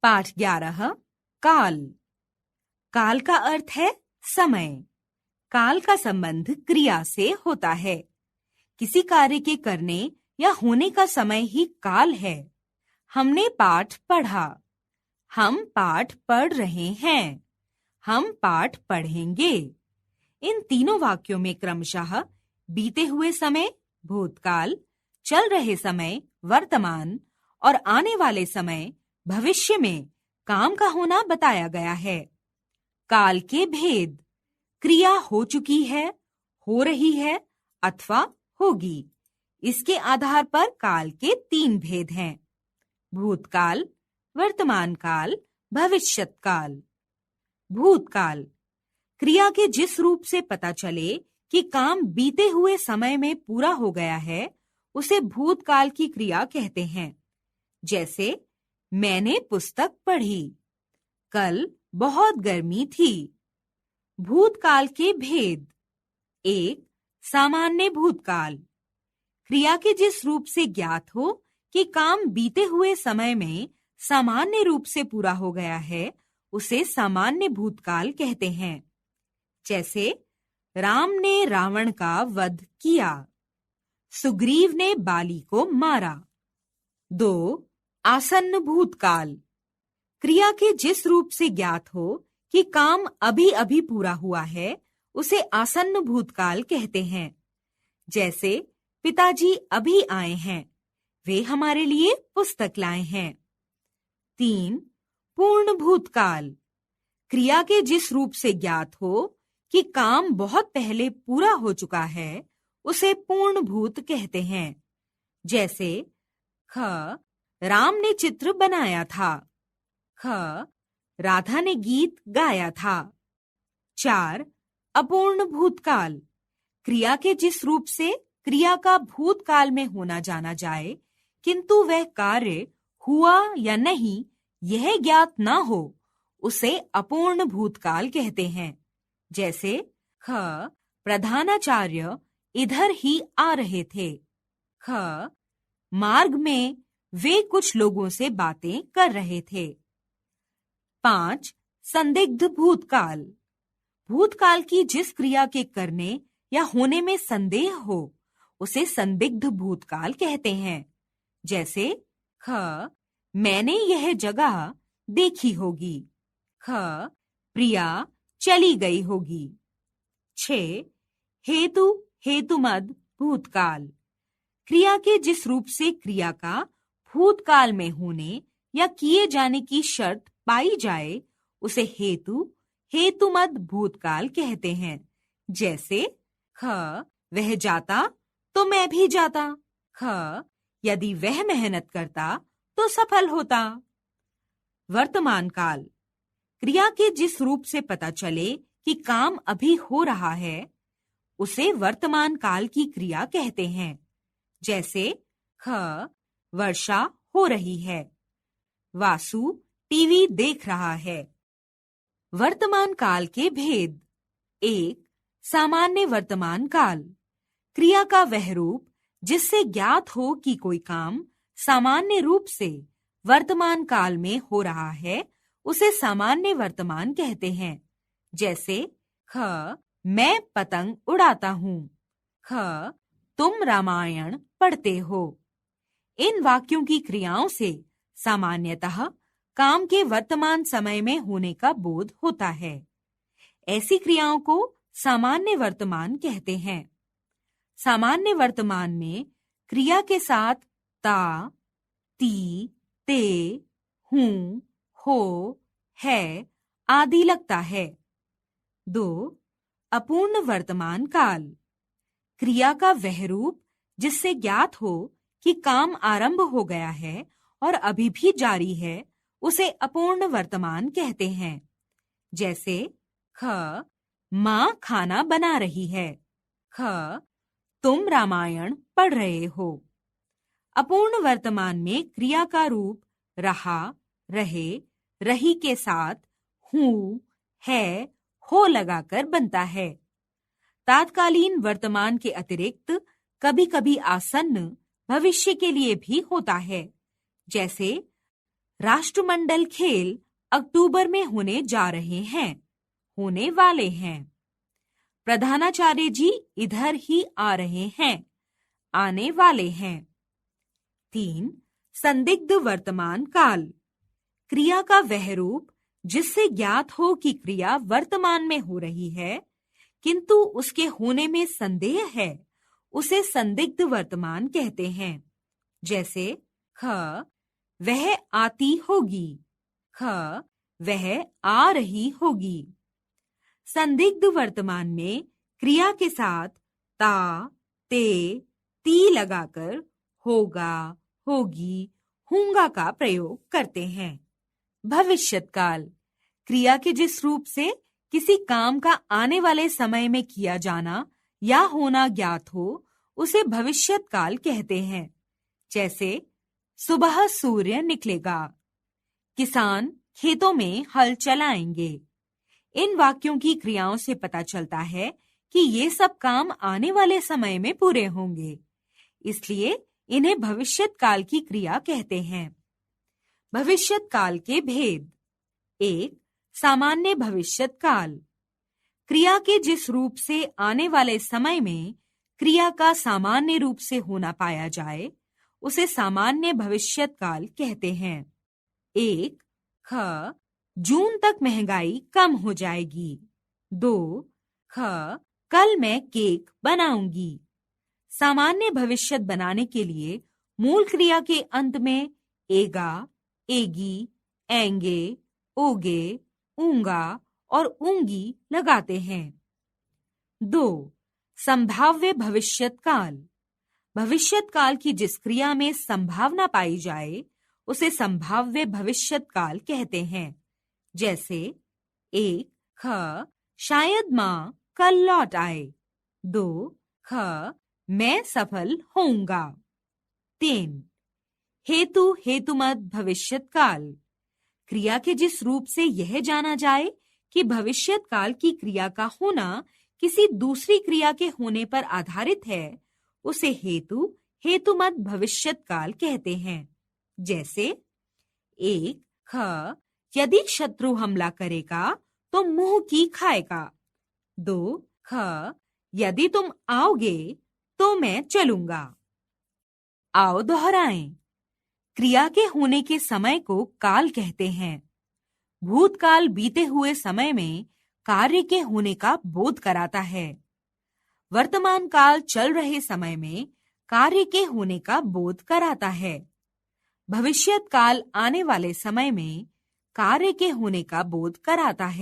पाठ 11 काल। काल का अर्थ है समय। काल का संबंध क्रिया से होता है। किसी कार्य के करने या होने का समय ही काल है। हमने पाठ पढ़ा। हम पाठ पढ़ रहे हैं। हम पाठ पढ़ेंगे। इन तीनों वाक्यों में क्रमशः बीते हुए समय भूतकाल, चल रहे समय वर्तमान और आने वाले समय भविष्य में काम का होना बताया गया है। काल के भेद: क्रिया हो चुकी है, हो रही है अथवा होगी। इसके आधार पर काल के 3 भेद हैं: भूतकाल, वर्तमान काल, भविष्यत काल। भूतकाल: क्रिया के जिस रूप से पता चले कि काम बीते हुए समय में पूरा हो गया है, उसे भूतकाल की क्रिया कहते हैं। जैसे मैंने पुस्तक पढ़ी। कल बहुत गर्मी थी। भूतकाल के भेद: 1. सामान्य भूतकाल: क्रिया के जिस रूप से ज्ञात हो कि काम बीते हुए समय में सामान्य रूप से पूरा हो गया है, उसे सामान्य भूतकाल कहते हैं। जैसे राम ने रावण का वध किया। सुग्रीव ने बाली को मारा। 2. आसन्न भूतकाल: क्रिया के जिस रूप से ज्ञात हो कि काम अभी अभी पूरा हुआ है, उसे आसन्न भूतकाल कहते हैं। जैसे पिताजी अभी आए हैं। वे हमारे लिए पुस्तक लाए हैं। 3. पूर्ण भूतकाल: क्रिया के जिस रूप से ज्ञात हो कि काम बहुत पहले पूरा हो चुका है, उसे पूर्ण भूत कहते हैं। जैसे ख. राम ने चित्र बनाया था। ख. राधा ने गीत गाया था। 4. अपूर्ण भूतकाल: क्रिया के जिस रूप से क्रिया का भूतकाल में होना जाना जाए, किंतु वह कार्य हुआ या नहीं यह ज्ञात न हो, उसे अपूर्ण भूतकाल कहते हैं। जैसे ख. प्रधानाचार्य इधर ही आ रहे थे। ख. मार्ग में वे कुछ लोगों से बातें कर रहे थे। 5. संदिग्ध भूतकाल: भूतकाल की जिस क्रिया के करने या होने में संदेह हो, उसे संदिग्ध भूतकाल कहते हैं। जैसे ख. मैंने यह जगह देखी होगी। ख. प्रिया चली गई होगी। 6. हेतु हेतुमद भूतकाल: क्रिया के जिस रूप से क्रिया का भूतकाल में होने या किए जाने की शर्त पाई जाए, उसे हेतु हेतुमद भूतकाल कहते हैं। जैसे ख. वह जाता तो मैं भी जाता। ख. यदि वह मेहनत करता तो सफल होता। वर्तमान काल: क्रिया के जिस रूप से पता चले कि काम अभी हो रहा है, उसे वर्तमान काल की क्रिया कहते हैं। जैसे ख. वर्षा हो रही है। वासु टीवी देख रहा है। वर्तमान काल के भेद: 1. सामान्य वर्तमान काल: क्रिया का वह रूप जिससे ज्ञात हो कि कोई काम सामान्य रूप से वर्तमान काल में हो रहा है, उसे सामान्य वर्तमान कहते हैं। जैसे ख. मैं पतंग उड़ाता हूँ। ख. तुम रामायण पढ़ते हो। इन वाक्यों की क्रियाओं से सामान्यतः काम के वर्तमान समय में होने का बोध होता है। ऐसी क्रियाओं को सामान्य वर्तमान कहते हैं। सामान्य वर्तमान में क्रिया के साथ ता, ती, ते, हूं, हो, है आदि लगता है। 2. अपूर्ण वर्तमान काल: क्रिया का वह रूप जिससे ज्ञात हो कि काम आरंभ हो गया है और अभी भी जारी है, उसे अपूर्ण वर्तमान कहते हैं। जैसे ख. माँ खाना बना रही है। ख. तुम रामायण पढ़ रहे हो। अपूर्ण वर्तमान में क्रिया का रूप रहा, रहे, रही के साथ हूँ, है, हो लगाकर बनता है। तात्कालीन वर्तमान के अतिरिक्त कभी कभी आसन्न भविष्य के लिए भी होता है। जैसे राष्ट्रमंडल खेल अक्टूबर में होने जा रहे हैं, होने वाले हैं। प्रधानाचार्य जी इधर ही आ रहे हैं, आने वाले हैं। 3. संदिग्ध वर्तमान काल, क्रिया का वह रूप जिससे ज्ञात हो कि क्रिया वर्तमान में हो रही है किंतु उसके होने में संदेह है, उसे संदिग्ध वर्तमान कहते हैं। जैसे ख वह आती होगी, ख वह आ रही होगी। संदिग्ध वर्तमान में क्रिया के साथ ता, ते, ती लगाकर होगा, होगी, होंगा का प्रयोग करते हैं। भविष्यत काल, क्रिया के जिस रूप से किसी काम का आने वाले समय में किया जाना या होना ज्ञात हो, उसे भविष्यत काल कहते हैं। जैसे सुबह सूर्य निकलेगा, किसान खेतों में हल चलाएंगे। इन वाक्यों की क्रियाओं से पता चलता है कि ये सब काम आने वाले समय में पूरे होंगे, इसलिए इन्हें भविष्यत काल की क्रिया कहते हैं। भविष्यत काल के भेद। 1. सामान्य भविष्यत काल, क्रिया के जिस रूप से आने वाले समय में क्रिया का सामान्य रूप से होना पाया जाए, उसे सामान्य भविष्यत काल कहते हैं। 1. ख जून तक महंगाई कम हो जाएगी। 2. ख कल मैं केक बनाऊंगी। सामान्य भविष्यत बनाने के लिए मूल क्रिया के अंत में एगा, एगी, एंगे, ओगे, ऊंगा और ऊंगी लगाते हैं। 2. संभाव्य भविष्यत काल, भविष्यत काल की जिस क्रिया में संभावना पाई जाए उसे संभाव्य भविष्यत काल कहते हैं। जैसे 1. ख शायद माँ कल लौट आए। 2. ख मैं सफल होऊंगा। 3. हेतु हेतुमद भविष्यत काल, क्रिया के जिस रूप से यह जाना जाए कि भविष्यत काल की क्रिया का होना किसी दूसरी क्रिया के होने पर आधारित है, उसे हेतु हेतुमद भविष्यत काल कहते हैं। जैसे 1. ख यदि शत्रु हमला करेगा तो मुंह की खाएगा। 2. ख यदि तुम आओगे तो मैं चलूंगा। आओ दोहराएं। क्रिया के होने के समय को काल कहते हैं। भूतकाल बीते हुए समय में कार्य के होने का बोध कराता है। वर्तमान काल चल रहे समय में कार्य के होने का बोध कराता है। भविष्यत काल आने वाले समय में कार्य के होने का बोध कराता है।